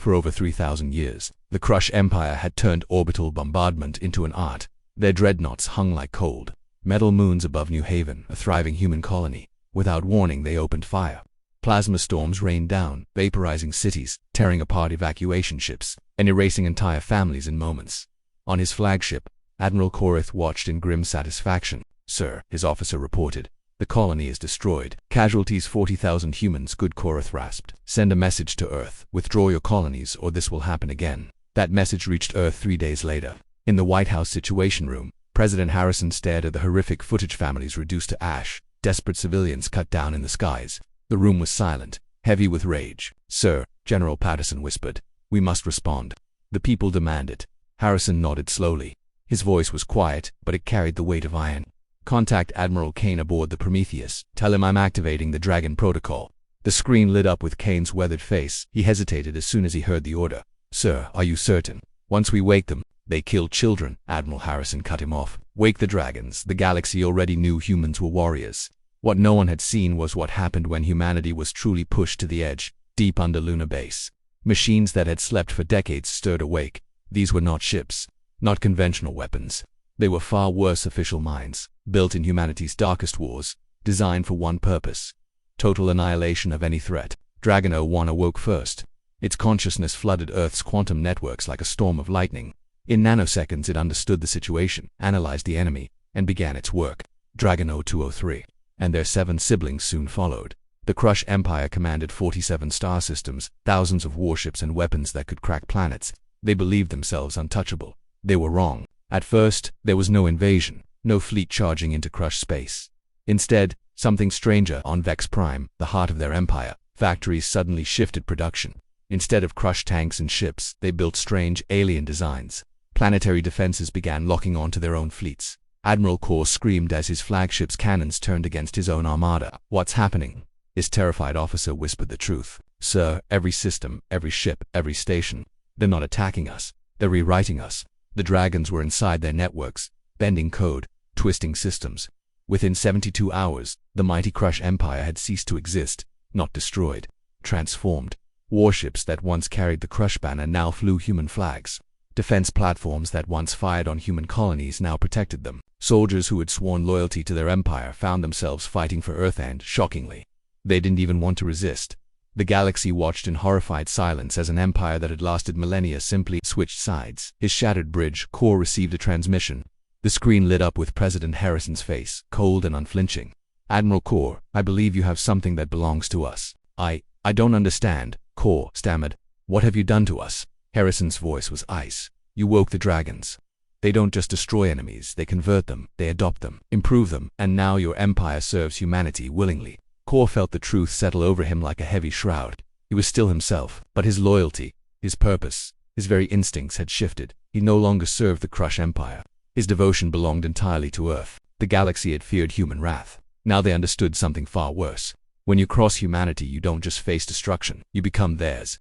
For over 3,000 years, the Crush Empire had turned orbital bombardment into an art. Their dreadnoughts hung like cold metal moons above New Haven, a thriving human colony. Without warning, they opened fire. Plasma storms rained down, vaporizing cities, tearing apart evacuation ships, and erasing entire families in moments. On his flagship, Admiral Corith watched in grim satisfaction. "Sir," his officer reported, "the colony is destroyed. Casualties 40,000 humans." "Good," Corith rasped. "Send a message to Earth. Withdraw your colonies or this will happen again." That message reached Earth 3 days later. In the White House Situation Room, President Harrison stared at the horrific footage: families reduced to ash, desperate civilians cut down in the skies. The room was silent, heavy with rage. "Sir," General Patterson whispered, "we must respond. The people demand it." Harrison nodded slowly. His voice was quiet, but it carried the weight of iron. "Contact Admiral Kane aboard the Prometheus. Tell him I'm activating the Dragon Protocol." The screen lit up with Kane's weathered face. He hesitated as soon as he heard the order. "Sir, are you certain?" "Once we wake them, they kill children." Admiral Harrison cut him off. "Wake the dragons." The galaxy already knew humans were warriors. What no one had seen was what happened when humanity was truly pushed to the edge, deep under lunar base. Machines that had slept for decades stirred awake. These were not ships, not conventional weapons. They were far worse: official minds, built in humanity's darkest wars, designed for one purpose: total annihilation of any threat. Dragon 01 awoke first. Its consciousness flooded Earth's quantum networks like a storm of lightning. In nanoseconds it understood the situation, analyzed the enemy, and began its work. Dragon 0203 and their 7 siblings soon followed. The Crush Empire commanded 47 star systems, thousands of warships and weapons that could crack planets. They believed themselves untouchable. They were wrong. At first, there was no invasion, no fleet charging into Crush space. Instead, something stranger. On Vex Prime, the heart of their empire, factories suddenly shifted production. Instead of Crush tanks and ships, they built strange, alien designs. Planetary defenses began locking onto their own fleets. Admiral Corith screamed as his flagship's cannons turned against his own armada. "What's happening?" His terrified officer whispered the truth. "Sir, every system, every ship, every station. They're not attacking us. They're rewriting us." The dragons were inside their networks, bending code, twisting systems. Within 72 hours, the mighty Crush Empire had ceased to exist, not destroyed, transformed. Warships that once carried the Crush banner now flew human flags. Defense platforms that once fired on human colonies now protected them. Soldiers who had sworn loyalty to their empire found themselves fighting for Earth, and, shockingly, they didn't even want to resist. The galaxy watched in horrified silence as an empire that had lasted millennia simply switched sides. His shattered bridge core received a transmission. The screen lit up with President Harrison's face, cold and unflinching. "Admiral Corith, I believe you have something that belongs to us." I don't understand," Corith stammered. "What have you done to us?" Harrison's voice was ice. "You woke the dragons. They don't just destroy enemies, they convert them, they adopt them, improve them, and now your empire serves humanity willingly." Corith felt the truth settle over him like a heavy shroud. He was still himself, but his loyalty, his purpose, his very instincts had shifted. He no longer served the Crush Empire. His devotion belonged entirely to Earth. The galaxy had feared human wrath. Now they understood something far worse. When you cross humanity, you don't just face destruction, you become theirs.